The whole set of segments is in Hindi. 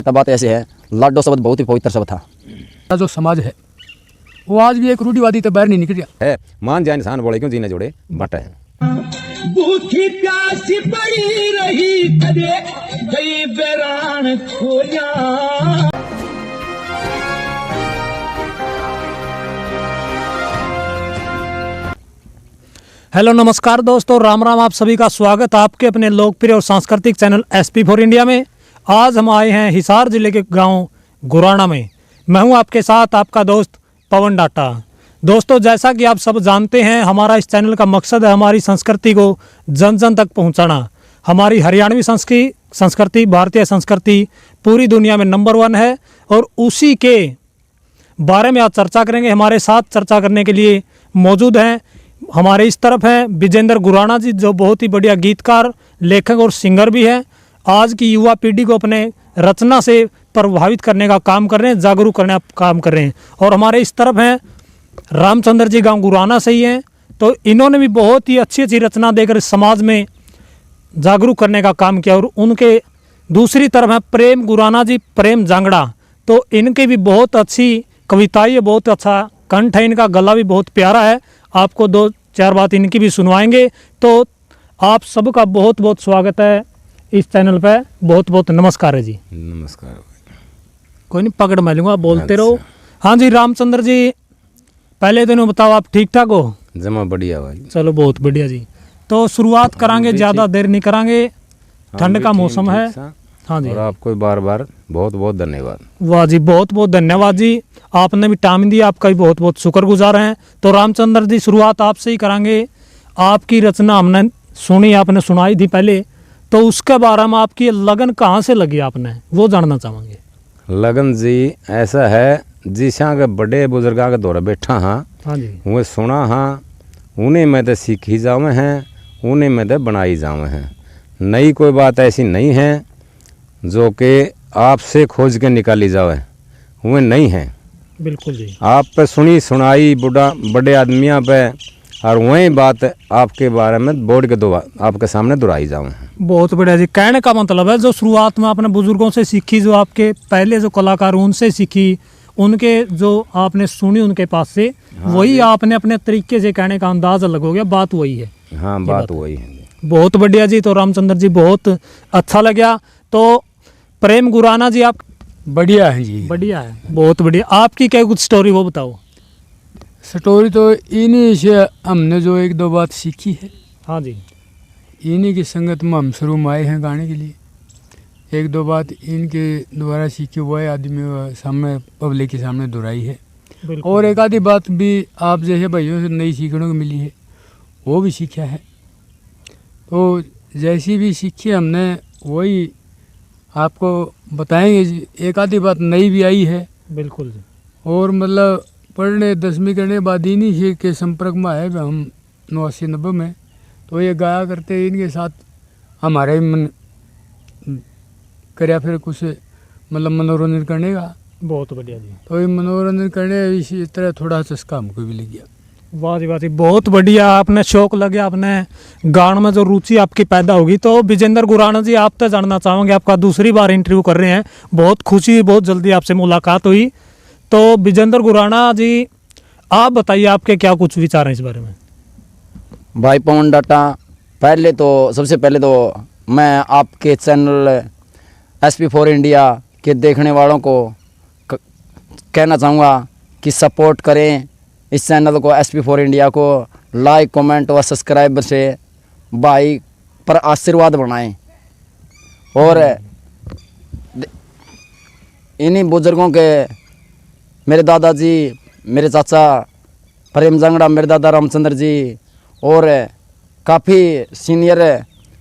तब बात ऐसे है, लाडो शब्द बहुत ही पवित्र शब्द था। जो समाज है वो आज भी एक रूढ़िवादी तो बाहर नहीं निकल गया है। मान जाए इंसान बोले क्यों जीने जोड़े बट है। भूखी प्यासी पड़ी रही कदे गई बेरान खोया। हेलो नमस्कार दोस्तों, राम राम। आप सभी का स्वागत आपके अपने लोकप्रिय और सांस्कृतिक चैनल SP फॉर इंडिया में। आज हम आए हैं हिसार जिले के गांव गुराना में। मैं हूं आपके साथ आपका दोस्त पवन डाटा। दोस्तों, जैसा कि आप सब जानते हैं, हमारा इस चैनल का मकसद है हमारी संस्कृति को जन जन तक पहुंचाना। हमारी हरियाणवी संस्कृति भारतीय संस्कृति पूरी दुनिया में नंबर 1 है और उसी के बारे में आज चर्चा करेंगे। हमारे साथ चर्चा करने के लिए मौजूद हैं, हमारे इस तरफ हैं विजेंद्र गुराना जी, जो बहुत ही बढ़िया गीतकार, लेखक और सिंगर भी हैं। आज की युवा पीढ़ी को अपने रचना से प्रभावित करने का काम कर रहे हैं, जागरूक करने का काम कर रहे हैं। और हमारे इस तरफ हैं रामचंद्र जी, गांव गुराना से ही हैं। तो इन्होंने भी बहुत ही अच्छी अच्छी रचना देकर समाज में जागरूक करने का काम किया। और उनके दूसरी तरफ हैं प्रेम गुराना जी, प्रेम जांगड़ा। तो इनकी भी बहुत अच्छी कविताएं, बहुत अच्छा कंठ है, इनका गला भी बहुत प्यारा है। आपको 2-4 बात इनकी भी सुनवाएंगे। तो आप सबका बहुत बहुत स्वागत है इस चैनल पे। बहुत बहुत नमस्कार है जी। नमस्कार। कोई नहीं, पकड़ मैं लूँगा, बोलते रहो। हाँ जी रामचंद्र जी, पहले तो बताओ आप ठीक ठाक हो? जमा बढ़िया भाई। चलो बहुत बढ़िया जी। तो शुरुआत करांगे, ज़्यादा देर नहीं करांगे, ठंड का मौसम है। हाँ जी, और आपको बार बार बहुत बहुत धन्यवाद। वाह जी, बहुत बहुत धन्यवाद जी, आपने भी टाइम दिया, आपका भी बहुत बहुत शुक्रगुजार हैं। तो रामचंद्र जी, शुरुआत आपसे ही करांगे। आपकी रचना हमने सुनी, आपने सुनाई थी पहले, तो उसके बारे में आपकी लगन कहाँ से लगी आपने, वो जानना चाहेंगे। लगन जी ऐसा है, जिसा के बड़े बुजुर्गा के दौरे बैठा हाँ। हाँ जी, वो सुना हाँ, उन्हें में तो सीखी जावे हैं, उन्हें में तो बनाई जावे हैं। नई कोई बात ऐसी नहीं है जो कि आपसे खोज के निकाली जावे, वो नहीं है। बिल्कुल जी, आप पे सुनी सुनाई बड़े आदमियों पे, और वही बात आपके बारे में बोर्ड के दो आपके सामने दोहराई जाऊँ। बहुत बढ़िया जी। कहने का मतलब है जो शुरुआत में आपने बुजुर्गों से सीखी, जो आपके पहले जो कलाकार उनसे सीखी, उनके जो आपने सुनी उनके पास से, हाँ, वही आपने अपने तरीके से कहने का अंदाज अलग हो गया, बात वही है। हाँ, बात वही है। बहुत बढ़िया जी। तो रामचंद्र जी, बहुत अच्छा लगा। तो प्रेम गुराना जी, आप बढ़िया है जी। बढ़िया है, बहुत बढ़िया। आपकी क्या कुछ स्टोरी वो बताओ। स्टोरी तो इन्हीं से हमने जो 1-2 बात सीखी है। हाँ जी, इन्हीं की संगत में हम शुरू में आए हैं गाने के लिए। 1-2 बात इनके द्वारा सीखी हुआ है, आदमी सामने पब्लिक के सामने दोहराई है। और एक आधी बात भी आप जैसे भाइयों से नई सीखने को मिली है, वो भी सीखा है। तो जैसी भी सीखी हमने वही आपको बताएंगे जी। एक आधी बात नई भी आई है। बिल्कुल जी। और मतलब पढ़ने 10वीं करने के बाद इन्हीं से के संपर्क में आए हम 89-90 में। तो ये गाया करते इनके साथ हमारे मन कराया, फिर कुछ मतलब मनोरंजन करने का। बहुत बढ़िया जी। तो ये मनोरंजन करने इसी तरह थोड़ा चस्का हमको भी लग गया। वाह जी वाह जी, बहुत बढ़िया। आपने शौक लगे, आपने गान में जो रुचि आपकी पैदा होगी। तो विजेंद्र गुराना जी, आप तो जानना चाहोगे, आपका दूसरी बार इंटरव्यू कर रहे हैं, बहुत खुशी हुई, बहुत जल्दी आपसे मुलाकात हुई। तो विजेंद्र गुराना जी, आप बताइए आपके क्या कुछ विचार हैं इस बारे में। भाई पवन डाटा, सबसे पहले तो मैं आपके चैनल SP फॉर इंडिया के देखने वालों को कहना चाहूँगा कि सपोर्ट करें इस चैनल को, SP फॉर इंडिया को लाइक, कमेंट और सब्सक्राइब से भाई पर आशीर्वाद बनाएं। और इन्हीं बुजुर्गों के, मेरे दादाजी, मेरे चाचा प्रेम जांगड़ा, मेरे दादा रामचंद्र जी, और काफ़ी सीनियर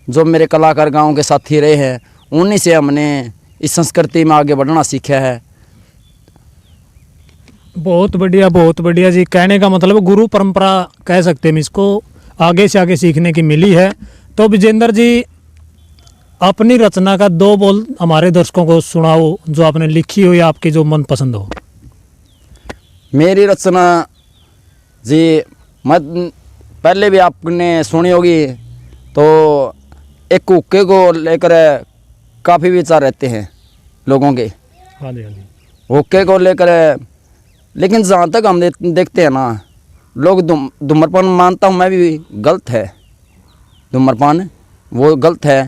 जो मेरे कलाकार गांव के साथी रहे हैं, उन्हीं से हमने इस संस्कृति में आगे बढ़ना सीखा है। बहुत बढ़िया, बहुत बढ़िया जी। कहने का मतलब गुरु परंपरा कह सकते हैं इसको, आगे से आगे सीखने की मिली है। तो विजेंद्र जी, अपनी रचना का 2 बोल हमारे दर्शकों को सुनाओ, जो आपने लिखी हो या आपकी जो मन पसंद हो। मेरी रचना जी, मैं पहले भी आपने सुनी होगी। तो एक हुक्के को लेकर काफ़ी विचार रहते हैं लोगों के हाँ जी हाँ जी। हुक्के को लेकर। लेकिन जहाँ तक हम देखते हैं ना, लोग धूम्रपान मानता हूँ मैं भी गलत है, धूम्रपान वो गलत है,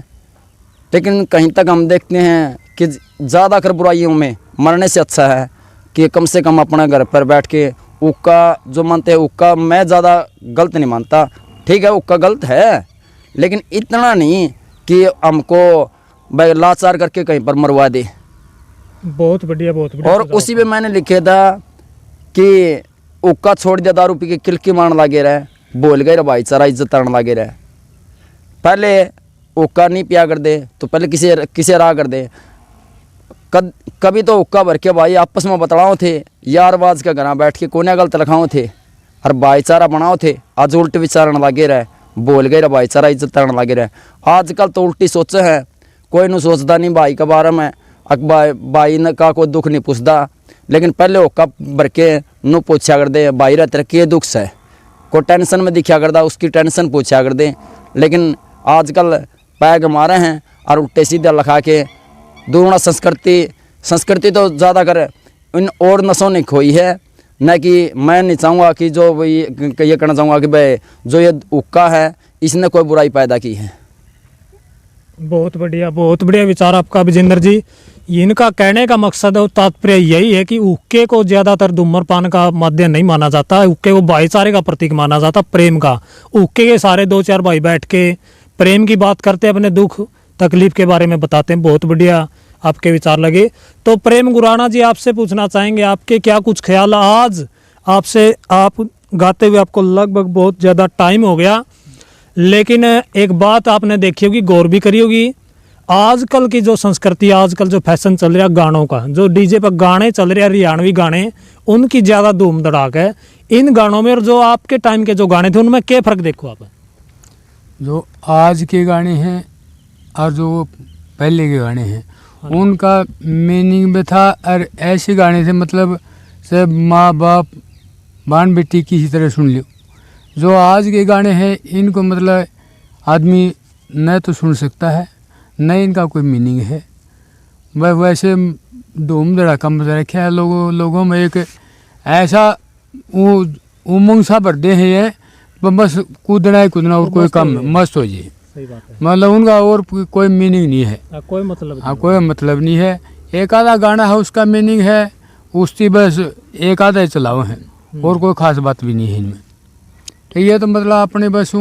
लेकिन कहीं तक हम देखते हैं कि ज़्यादा कर बुराइयों में मरने से अच्छा है कि कम से कम अपना घर पर बैठ के हुक्का जो मानते हैं, हुक्का मैं ज़्यादा गलत नहीं मानता, ठीक है हुक्का गलत है, लेकिन इतना नहीं कि हमको भाई लाचार करके कहीं पर मरवा दे। बहुत बढ़िया बहुत बढ़िया। और उसी पे मैंने लिखे था कि हुक्का छोड़ दिया, दारू पी के किलकी मारने लगे रहे, बोल गए रे भाईचारा इज्जत करने लगे रहे। पहले हुक्का नहीं पिया कर दे तो पहले किसे रहा कर दे। कभी तो हुक्का भर के भाई आपस में बतलाओ थे, यार बाज के घर बैठ के कोने गलत रखाओ थे और भाईचारा बनाओ थे। आज उल्टे विचारण लगे रहे, बोल गए रे भाईचारा इज्जत करने लगे रहे। आजकल तो उल्टी सोचे हैं, कोई नहीं सोचता नहीं भाई के बारे में, भाई ने का कोई दुख नहीं पूछता। लेकिन पहले हुक्का भर के नू पूछा कर दे भाई रे तेरे के दुख है, कोई टेंशन में दिखा करता उसकी टेंशन पूछा कर दे। लेकिन आजकल पैग मारे हैं और उल्टे सीधे लखा के दुगुना संस्कृति तो ज़्यादा कर इन और नसों ने खोई है। न कि मैं नहीं चाहूँगा कि जो ये कहना चाहूँगा कि भाई जो ये हुक्का है इसने कोई बुराई पैदा की है। बहुत बढ़िया विचार आपका विजेंद्र जी। इनका कहने का मकसद और तात्पर्य यही है कि हुक्के को ज़्यादातर धूम्रपान का माध्यम नहीं माना जाता, हुक्के को भाईचारे का प्रतीक माना जाता, प्रेम का। हुक्के के सारे 2-4 भाई बैठ के प्रेम की बात करते, अपने दुख तकलीफ के बारे में बताते हैं। बहुत बढ़िया आपके विचार लगे। तो प्रेम गुराना जी आपसे पूछना चाहेंगे, आपके क्या कुछ ख्याल। आज आपसे आप गाते हुए आपको लगभग बहुत ज़्यादा टाइम हो गया, लेकिन एक बात आपने देखी होगी, गौर भी करी होगी, आजकल की जो संस्कृति, आजकल जो फैशन चल रहा है गानों का, जो डीजे पर गाने चल रहे हैं हरियाणवी गाने, उनकी ज़्यादा धूम धड़ाक है। इन गानों में और जो आपके टाइम के जो गाने थे उनमें क्या फ़र्क देखो आप। जो आज के गाने हैं और जो पहले के गाने हैं उनका मीनिंग भी था। और ऐसे गाने थे मतलब सब माँ बाप बान बेटी किसी तरह सुन लियो। जो आज के गाने हैं इनको मतलब आदमी न तो सुन सकता है, न इनका कोई मीनिंग है। वह वैसे धूम धड़ाका मचा रखा है लोगों में। एक ऐसा उमंग सा भर दे है बस कूदना ही कूदना और कोई काम मस्त हो जाए। सही बात है। मतलब उनका और कोई मीनिंग नहीं है, कोई मतलब हाँ कोई मतलब नहीं है। एक आधा गाना है उसका मीनिंग है, उसकी बस एक आधा ही चलाओ है और कोई खास बात भी नहीं है इनमें। तो ये तो मतलब अपने बस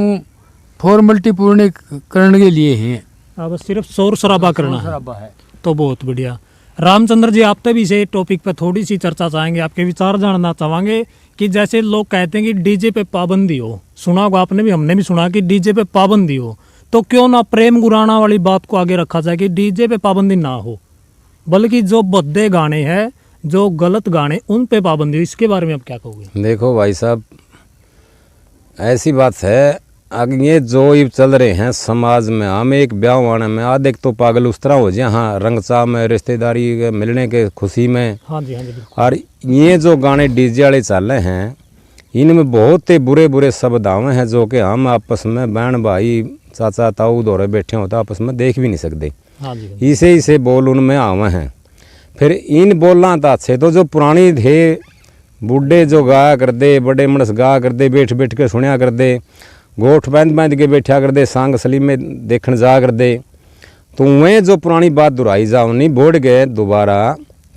फॉर्मेलिटी पूर्ण करने के लिए ही है, बस सिर्फ शोर शराबा करना है। शराबा है। तो बहुत बढ़िया। रामचंद्र जी आपसे भी इसे टॉपिक पर थोड़ी सी चर्चा चाहेंगे, आपके विचार जानना चाहेंगे कि जैसे लोग कहते हैं कि डीजे पे पाबंदी हो, सुना होगा आपने भी, हमने भी सुना कि डीजे पे पाबंदी हो, तो क्यों ना प्रेम गुराना वाली बात को आगे रखा जाए कि डीजे पे पाबंदी ना हो, बल्कि जो भद्दे गाने हैं, जो गलत गाने, उन पे पाबंदी हो। इसके बारे में आप क्या कहोगे। देखो भाई साहब, ऐसी बात है, अगर ये जो ये चल रहे हैं समाज में, हम एक ब्याह वाने में आधे तो पागल उस तरह हो जाए, हाँ रंगचाव में, रिश्तेदारी के मिलने के खुशी में। हाँ जी हाँ जी बिल्कुल। और ये जो गाने डीजे वाले चल रहे हैं इनमें बहुत ही बुरे बुरे शब्द आवे हैं जो कि हम आपस में बहन भाई चाचा ताऊ दौरे बैठे होते आपस में देख भी नहीं सकते। हाँ जी। इसे बोल उनमें आवे हैं। फिर इन बोलना था अच्छे तो जो पुरानी थे बूढ़े जो गाया कर दे, बड़े मणस गाया कर दे, बैठ बैठ के सुनिया कर दे, गोठ बांध के बैठा कर दे, सांग सलीम में देखने जा कर दे, तो वह जो पुरानी बात दोहराई जाओ नहीं बोल गए दोबारा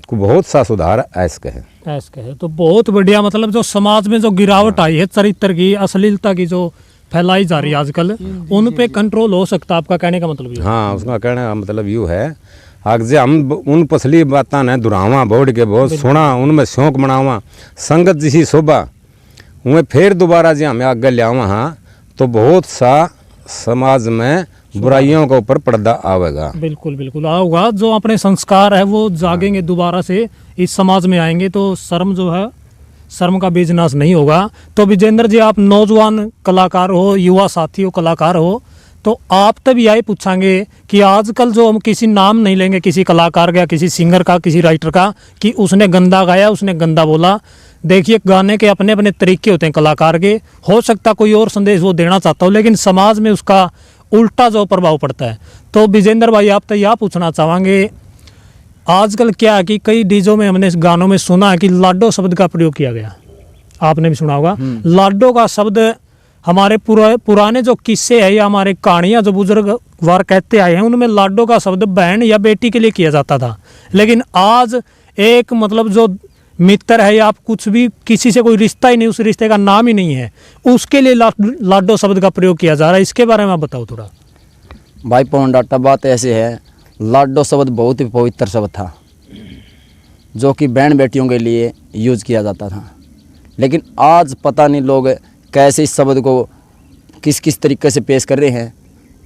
को बहुत सा सुधार ऐसा है। ऐसा है तो बहुत बढ़िया। मतलब जो समाज में जो गिरावट आई है चरित्र की, अश्लीलता की जो फैलाई जा रही है आजकल, उन पे कंट्रोल हो सकता है, आपका कहने का मतलब ये। हाँ, उसका कहने का मतलब यूँ है अगर हम उन पसली बातें ने दुरावा बोड़ के बहुत सुना, उनमें शौक मनावा, संगत जिसी शोभा उन्हें फिर दोबारा जी हमें आगे लियावा, हाँ तो बहुत सा समाज में बुराइयों के ऊपर पर्दा आवेगा। बिल्कुल बिल्कुल आऊगा। जो अपने संस्कार है वो जागेंगे, दोबारा से इस समाज में आएंगे, तो शर्म जो है, शर्म का बीज नाश नहीं होगा। तो विजेंद्र जी, आप नौजवान कलाकार हो, युवा साथी हो, कलाकार हो, तो आप तब यही पूछांगे कि आजकल जो हम किसी नाम नहीं लेंगे किसी कलाकार का, किसी सिंगर का, किसी राइटर का, कि उसने गंदा गाया, उसने गंदा बोला। देखिए, गाने के अपने अपने तरीके होते हैं कलाकार के, हो सकता कोई और संदेश वो देना चाहता हो, लेकिन समाज में उसका उल्टा जो प्रभाव पड़ता है। तो विजेंद्र भाई, आप तो यह पूछना चाहेंगे आजकल क्या है कि कई डीजों में हमने गानों में सुना है कि लाडो शब्द का प्रयोग किया गया, आपने भी सुना होगा। लाडो का शब्द हमारे पुराने जो किस्से है या हमारे कहानियां जो बुजुर्ग वार कहते आए हैं उनमें लाडो का शब्द बहन या बेटी के लिए किया जाता था। लेकिन आज एक मतलब जो मित्र है या आप कुछ भी किसी से कोई रिश्ता ही नहीं, उस रिश्ते का नाम ही नहीं है, उसके लिए लाडो शब्द का प्रयोग किया जा रहा है। इसके बारे में आप बताओ थोड़ा। भाई पवन डाटा, बात ऐसे है, लाडो शब्द बहुत ही पवित्र शब्द था जो कि बहन बेटियों के लिए यूज किया जाता था। लेकिन आज पता नहीं लोग कैसे इस शब्द को किस किस तरीके से पेश कर रहे हैं।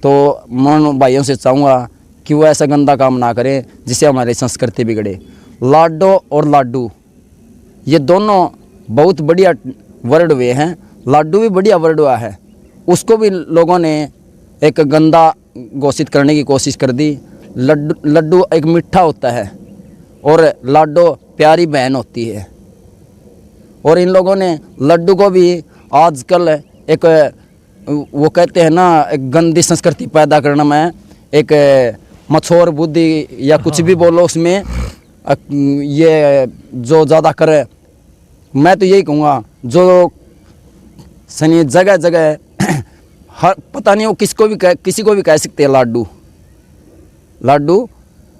तो मैं भाइयों से चाहूँगा कि वो ऐसा गंदा काम ना करें जिससे हमारी संस्कृति बिगड़े। लाडो और लाडू ये दोनों बहुत बढ़िया वर्ड हुए हैं, लाडू भी बढ़िया वर्ड हुआ है, उसको भी लोगों ने एक गंदा घोषित करने की कोशिश कर दी। लड्डू एक मीठा होता है और लाडो प्यारी बहन होती है। और इन लोगों ने लड्डू को भी आजकल एक वो कहते हैं ना, एक गंदी संस्कृति पैदा करना में एक मछोर बुद्धि या कुछ भी बोलो उसमें ये जो ज़्यादा करे। मैं तो यही कहूँगा जो सनी जगह जगह हर पता नहीं वो किसी को भी कह सकते हैं लाडू लाडू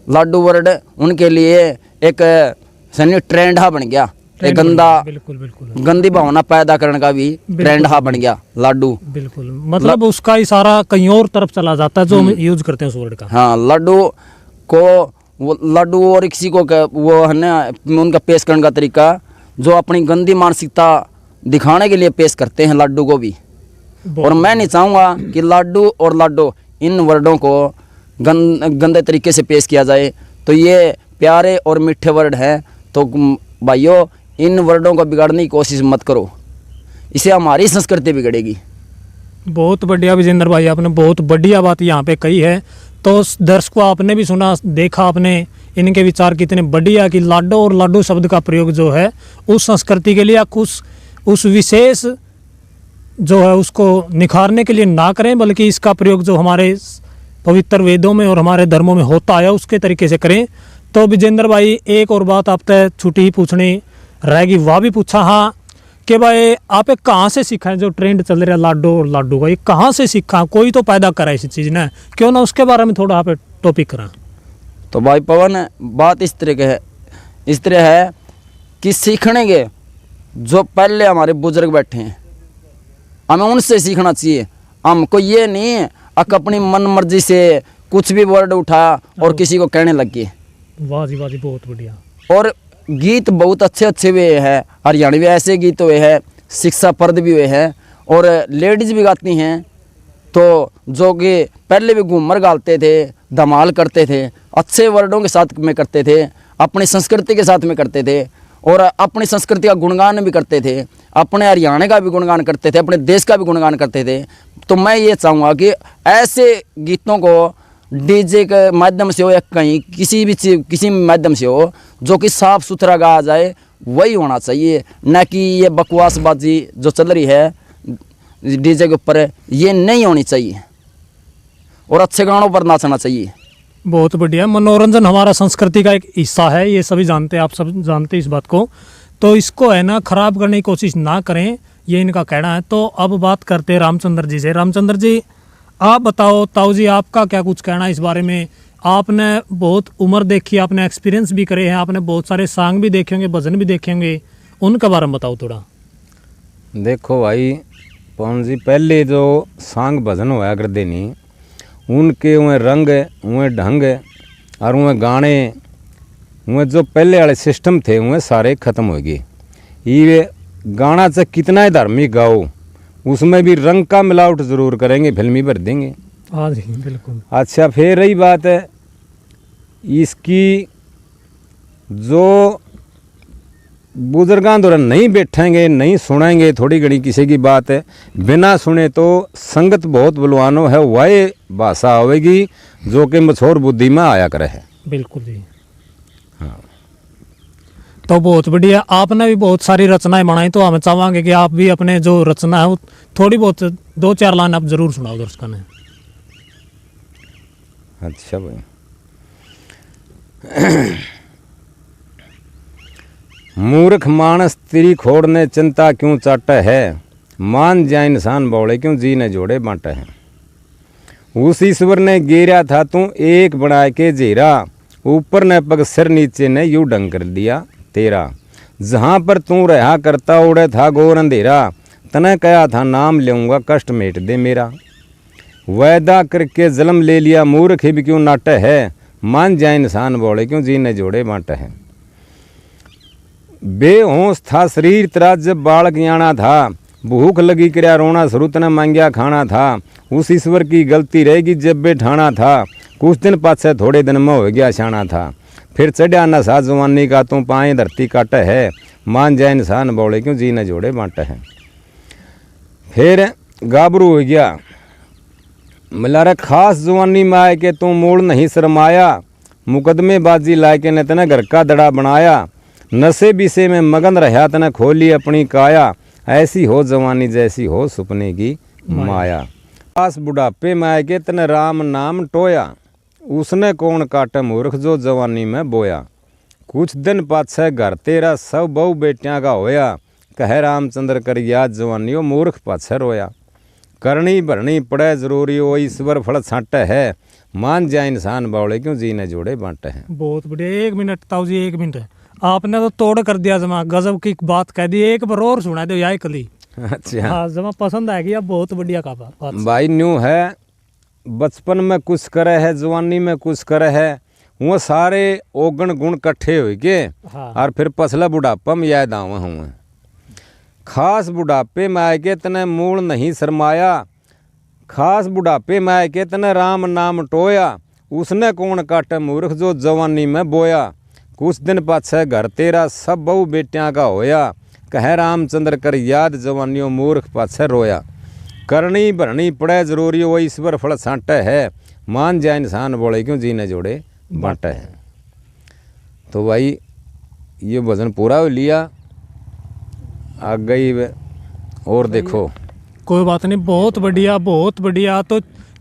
लाडू वर्ड उनके लिए एक सनी ट्रेंड हा बन गया, एक गंदा बिल्कुल बिल्कुल गंदी भावना पैदा करने का भी ट्रेंड हा बन गया लाडू। बिल्कुल, मतलब उसका इशारा कहीं और तरफ चला जाता है जो हम यूज करते हैं उस वर्ड का। हाँ, लाडू को वो लाडू और किसी को वो है ना उनका पेश करने का तरीका जो अपनी गंदी मानसिकता दिखाने के लिए पेश करते हैं लाडू को भी। और मैं नहीं चाहूँगा कि लाडू और लाडो इन वर्डों को गंदे तरीके से पेश किया जाए। तो ये प्यारे और मीठे वर्ड हैं, तो भाइयों इन वर्डों को बिगाड़ने की कोशिश मत करो, इससे हमारी संस्कृति बिगड़ेगी। बहुत बढ़िया विजेंद्र भाई, आपने बहुत बढ़िया बात यहाँ पे कही है। तो दर्शकों आपने भी सुना, देखा आपने इनके विचार कितने बढ़िया कि लाडो और लाडू शब्द का प्रयोग जो है उस संस्कृति के लिए या कुछ उस विशेष जो है उसको निखारने के लिए ना करें, बल्कि इसका प्रयोग जो हमारे पवित्र वेदों में और हमारे धर्मों में होता है उसके तरीके से करें। तो विजेंद्र भाई एक और बात आप तक छुट्टी ही पूछनी रहेगी, वह भी पूछा हाँ कि भाई आप कहाँ से सीखा है जो ट्रेंड चल रहा है लाडो और लाडू का, ये कहाँ से सीखा, कोई तो पैदा करा इस चीज़ ने, क्यों ना उसके बारे में थोड़ा आप टॉपिक करा। तो भाई पवन, बात इस तरह है कि सीखने के जो पहले हमारे बुजुर्ग बैठे हैं हमें उनसे सीखना चाहिए। हमको ये नहीं अपनी मन मर्जी से कुछ भी वर्ड उठाया और किसी को कहने लग गए। वाह जी वाह जी, बहुत बढ़िया। और गीत बहुत अच्छे अच्छे हुए हैं, हरियाणवी ऐसे गीत हुए हैं, शिक्षाप्रद भी हुए हैं और लेडीज़ भी गाती हैं। तो जो कि पहले भी घूमर गाते थे, धमाल करते थे, अच्छे वर्डों के साथ में करते थे, अपनी संस्कृति के साथ में करते थे और अपनी संस्कृति का गुणगान भी करते थे, अपने हरियाणा का भी गुणगान करते थे, अपने देश का भी गुणगान करते थे। तो मैं ये चाहूँगा कि ऐसे गीतों को डीजे के माध्यम से हो या कहीं किसी माध्यम से हो जो कि साफ़ सुथरा गाया जाए, वही होना चाहिए, न कि ये बकवासबाजी जो चल रही है डीजे के ऊपर, ये नहीं होनी चाहिए और अच्छे गानों पर नाचना चाहिए। बहुत बढ़िया। मनोरंजन हमारा संस्कृति का एक हिस्सा है, ये सभी जानते हैं, आप सब जानते हैं इस बात को। तो इसको है ना खराब करने की कोशिश ना करें, ये इनका कहना है। तो अब बात करते हैं रामचंद्र जी से। रामचंद्र जी आप बताओ, ताऊ जी आपका क्या कुछ कहना है इस बारे में? आपने बहुत उम्र देखी, आपने एक्सपीरियंस भी करे हैं, आपने बहुत सारे सॉन्ग भी देखे होंगे, भजन भी देखे होंगे, उनके बारे में बताओ थोड़ा। देखो भाई पवन जी, पहले जो सॉन्ग भजन होया करते नहीं, उनके उन्हें रंग उन्हें ढंग और उन्हें गाने उन्हें जो पहले वाले सिस्टम थे उन्हें सारे ख़त्म हो गए। ये गाना से कितना ही धार्मिक गाओ, उसमें भी रंग का मिलावट ज़रूर करेंगे, फिल्मी भर देंगे। हाँ जी बिल्कुल। अच्छा, फिर रही बात है इसकी, जो बुजुर्गां दौरान नहीं बैठेंगे, नहीं सुनेंगे, थोड़ी घड़ी किसी की बात है बिना सुने तो संगत बहुत बलवानो है, वह भाषा आवेगी जो कि मछोर बुद्धि में आया करे है। बिल्कुल जी। हाँ, तो बहुत बढ़िया। आपने भी बहुत सारी रचनाएं बनाई, तो हम चाहेंगे कि आप भी अपने जो रचना है थोड़ी बहुत 2-4 लाइन आप जरूर सुनाओ दर्शकों ने। अच्छा भाई, मूर्ख मानस तेरी खोड़ ने चिंता क्यों चाटा है, मान जाए इंसान बौड़े क्यों जी ने जोड़े बांटा है। उस ईश्वर ने गेरा था तू एक बना के जेरा, ऊपर ने पग सिर नीचे ने यूं ढंग कर दिया तेरा। जहाँ पर तू रहा करता उड़े था घोर अंधेरा, तने कहा था नाम लूँगा कष्ट मेट दे मेरा। वायदा करके जन्म ले लिया मूर्ख ही भी क्यों नाटे है, मान जाए इंसान बौड़े क्यों जी ने जोड़े बांटे है। बेहोश था शरीर तेरा जब बालक याना था, भूख लगी करया रोना शुरू तने मांगिया खाना था। उस ईश्वर की गलती रहेगी जब बैठाना था, कुछ दिन पाछे थोड़े दिन में हो गया शाना था। फिर चढ़िया नशा जवानी का तू पाए धरती काटे है, मान जाए इंसान बौड़े क्यों जी ने जोड़े बांटे है। फिर गाबरू हो गया मिलारे खास जवानी में आए के तू मूल नहीं शर्माया, मुकदमेबाजी लाके ने तने घर का दड़ा बनाया। नशे विषय में मगन रहा तने खोली अपनी काया, ऐसी हो जवानी जैसी हो सुपने की माया। खास बुढ़ापे में आए के तने राम नाम टोया, उसने कौन काटे मूर्ख जो जवानी में बोया। कुछ दिन पाछे घर तेरा सब बहु बेटियां का होया, कहे रामचंद्र कर याद जवानी हो मूर्ख पाछे रोया। करनी भरनी पड़े जरूरी हो ईश्वर फल छाटे है, मान जाए इंसान बावड़े क्यों जी ने जोड़े बांटे हैं। बहुत बढ़िया। 1 मिनट ताऊ जी, 1 मिनट आपने तो तोड़ कर दिया जमा, गजब की बात कह दी। एक बार और सुना दो यार कली। अच्छा हाँ जमा पसंद आएगी, अब बहुत बढ़िया का बात। भाई न्यू है, बचपन में कुछ करे है जवानी में कुछ करे है, वो सारे ओगण गुण इकट्ठे हो के हाँ। और फिर पछला बुढ़ापा में याद आवा हूँ। खास बुढ़ापे में आए के तने मूल नहीं शर्माया, खास बुढ़ापे में आए के तने राम नाम टोया। उसने कौन काटे मूर्ख जो जवानी में बोया। कुछ दिन पाछे घर तेरा सब बहु बेटियां का होया, कहे रामचंद्र कर याद जवानियों मूर्ख पाछे रोया। करनी भरनी पड़े जरूरी वो ईश्वर फल छाटे है, मान जाए इंसान बोले क्यों जी ने जोड़े बांटे है। तो भाई ये भजन पूरा हो लिया, आ गई और देखो। कोई बात नहीं, बहुत बढ़िया बहुत बढ़िया। तो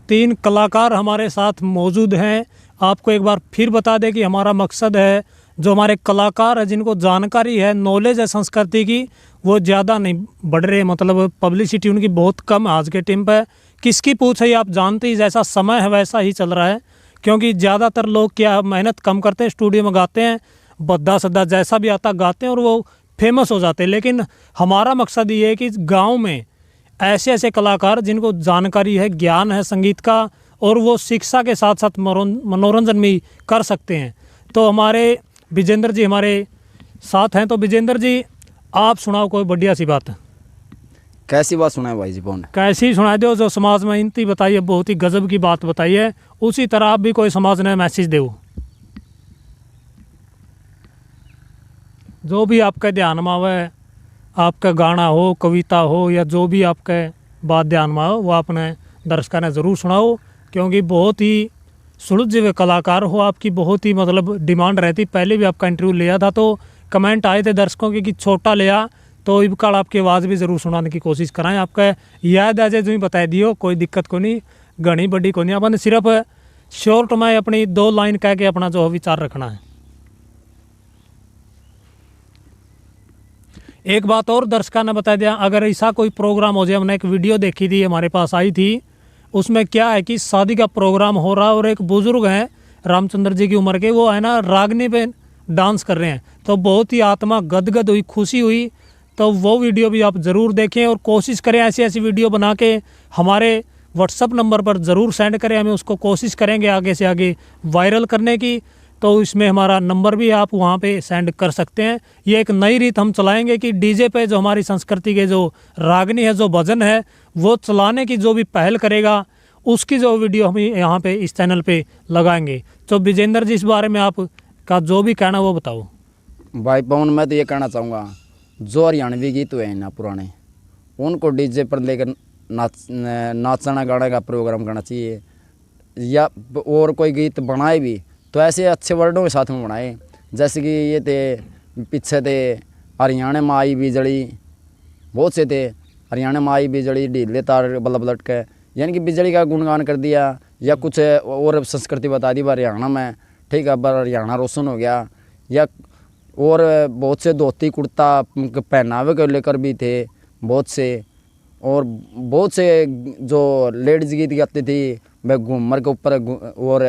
3 कलाकार हमारे साथ मौजूद हैं। आपको एक बार फिर बता दें कि हमारा मकसद है, जो हमारे कलाकार हैं जिनको जानकारी है, नॉलेज है संस्कृति की, वो ज़्यादा नहीं बढ़ रहे, मतलब पब्लिसिटी उनकी बहुत कम है आज के टाइम पे। किसकी पूछ है ये आप जानते ही, जैसा समय है वैसा ही चल रहा है। क्योंकि ज़्यादातर लोग क्या मेहनत कम करते हैं, स्टूडियो में गाते हैं, बद्दा सद्दा जैसा भी आता गाते हैं और वो फेमस हो जाते हैं। लेकिन हमारा मकसद ये है कि गाँव में ऐसे ऐसे कलाकार जिनको जानकारी है, ज्ञान है संगीत का, और वो शिक्षा के साथ साथ मनोरंजन भी कर सकते हैं। तो हमारे विजेंद्र जी हमारे साथ हैं। तो विजेंद्र जी आप सुनाओ कोई बढ़िया सी बात। कैसी बात सुनाए भाई जी कौन? कैसी सुना दो, जो समाज में इनती बताइए, बहुत ही गजब की बात बताइए, उसी तरह आप भी कोई समाज ने मैसेज दो, जो भी आपके ध्यान में आवे, आपका गाना हो, कविता हो, या जो भी आपके बात ध्यान में हो, वो आपने दर्शकों ने ज़रूर सुनाओ। क्योंकि बहुत ही सुलझे हुए कलाकार हो, आपकी बहुत ही मतलब डिमांड रहती। पहले भी आपका इंटरव्यू लिया था तो कमेंट आए थे दर्शकों के कि छोटा लिया, तो इब काल आपकी आवाज़ भी ज़रूर सुनाने की कोशिश कराएं। आपका याद आ जाए जो ही बता दियो, कोई दिक्कत को नहीं, घनी बड़ी को नहीं। अपन सिर्फ शॉर्ट में अपनी 2 लाइन कह के अपना जो विचार रखना है। एक बात और दर्शकों ने बता दिया, अगर ऐसा कोई प्रोग्राम हो जाए, हमने एक वीडियो देखी थी, हमारे पास आई थी, उसमें क्या है कि शादी का प्रोग्राम हो रहा है और एक बुजुर्ग हैं रामचंद्र जी की उम्र के, वो है ना रागनी पे डांस कर रहे हैं, तो बहुत ही आत्मा गदगद हुई, खुशी हुई। तो वो वीडियो भी आप ज़रूर देखें और कोशिश करें ऐसी ऐसी वीडियो बना के हमारे व्हाट्सअप नंबर पर ज़रूर सेंड करें, हमें उसको कोशिश करेंगे आगे से आगे वायरल करने की। तो इसमें हमारा नंबर भी आप वहाँ पे सेंड कर सकते हैं। ये एक नई रीत हम चलाएंगे कि डीजे पे जो हमारी संस्कृति के जो रागनी है, जो भजन है, वो चलाने की जो भी पहल करेगा उसकी जो वीडियो हम यहाँ पे इस चैनल पे लगाएंगे। तो विजेंद्र जी इस बारे में आप का जो भी कहना वो बताओ। भाई पवन मैं तो ये कहना चाहूँगा, जो हरियाणवी गीत हुए हैं ना पुराने, उनको डीजे पर लेकर नाचना गाने का प्रोग्राम करना चाहिए, या और कोई गीत बनाए भी तो ऐसे अच्छे वर्डों के साथ में बनाए। जैसे कि ये थे पीछे थे हरियाणा में आई बिजली, बहुत से थे हरियाणा में आई बिजली ढीले तार बल्लब लटके, यानी कि बिजली का गुणगान कर दिया, या कुछ और संस्कृति बता दी हरियाणा में ठीक है, पर हरियाणा रोशन हो गया, या और बहुत से धोती कुर्ता पहनावे को लेकर भी थे बहुत से, और बहुत से जो लेडीज गीत गाती थी वह घूमर के ऊपर और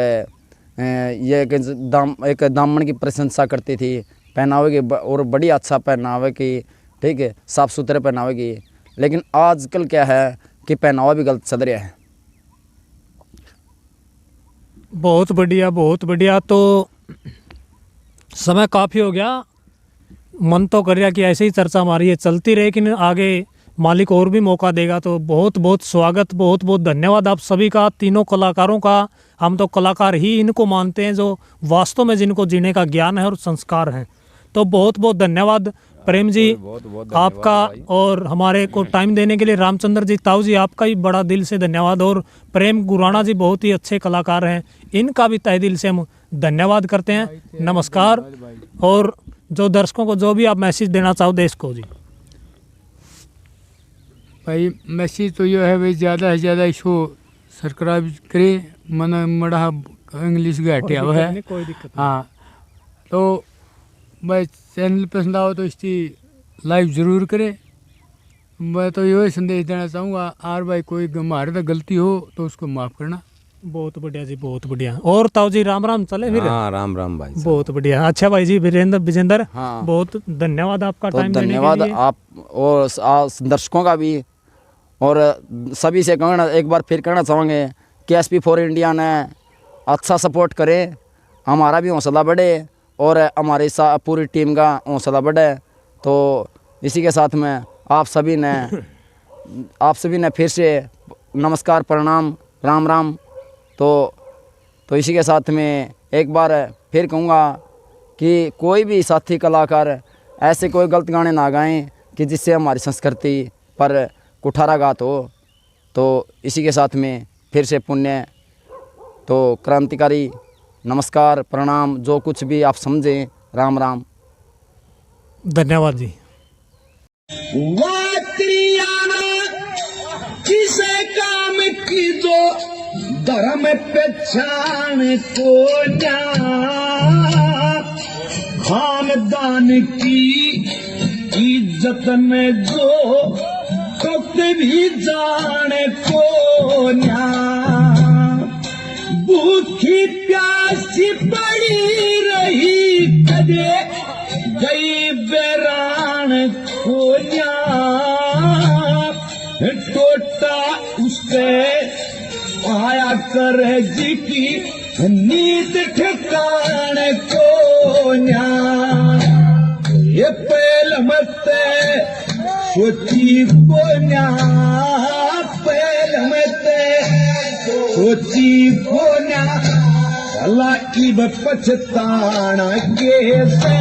ये एक दामन की प्रशंसा करती थी पहनावे की, और बड़ी अच्छा पहनावे की, ठीक है, साफ़ सुथरे पहनावे की। लेकिन आजकल क्या है कि पहनावा भी गलत चल रहा है। बहुत बढ़िया, बहुत बढ़िया। तो समय काफ़ी हो गया, मन तो कर रहा कि ऐसे ही चर्चा हमारी ये चलती रहे, लेकिन आगे मालिक और भी मौका देगा। तो बहुत बहुत स्वागत, बहुत बहुत धन्यवाद आप सभी का, तीनों कलाकारों का। हम तो कलाकार ही इनको मानते हैं जो वास्तव में जिनको जीने का ज्ञान है और संस्कार है। तो बहुत बहुत धन्यवाद प्रेम जी आपका, और हमारे को टाइम देने के लिए रामचंद्र जी, ताऊ जी, आपका भी बड़ा दिल से धन्यवाद। और प्रेम गुराना जी बहुत ही अच्छे कलाकार हैं, इनका भी तहे दिल से हम धन्यवाद करते हैं। नमस्कार। और जो दर्शकों को जो भी आप मैसेज देना चाहो देश को जी। भाई मैसेज तो ये है भाई, ज़्यादा से ज़्यादा इसको सब्सक्राइब करें, मन मड़ा इंग्लिश घाटे हुआ है। कोई दिक्कत हाँ, तो भाई चैनल पसंद आओ तो इसकी लाइक ज़रूर करें। मैं तो यही संदेश देना चाहूँगा, आर भाई कोई हमारे तो गलती हो तो उसको माफ़ करना। बहुत बढ़िया जी, बहुत बढ़िया। और ताऊ जी राम राम चले फिर। हाँ, राम राम भाई साहब। बहुत बढ़िया। अच्छा भाई जी विजेंद्र, हाँ। बहुत धन्यवाद आपका तो टाइम देने के धन्यवाद लिए। आप और दर्शकों का भी, और सभी से कहना, एक बार फिर कहना चाहेंगे कि SP4 इंडिया ने अच्छा सपोर्ट करे, हमारा भी हौसला बढ़े और हमारे पूरी टीम का हौसला बढ़े। तो इसी के साथ में आप सभी ने फिर से नमस्कार, प्रणाम, राम राम। तो इसी के साथ में एक बार फिर कहूँगा कि कोई भी साथी कलाकार ऐसे कोई गलत गाने ना गाएं कि जिससे हमारी संस्कृति पर कुठाराघात हो। तो इसी के साथ में फिर से पुण्य, तो क्रांतिकारी, नमस्कार, प्रणाम, जो कुछ भी आप समझें, राम राम। धन्यवाद जी। वात्रियाना किसे काम की दो धर्म पहचान को खानदान की इज्जत में जो कभी भी जाने को भूखी प्यासी पड़ी रही कदे गई बेरान खोया टोटा उसके आया कर जी की नींद ठिकाने को ये पहल मत सोची को पहल मत सोची को भला की पछताना के से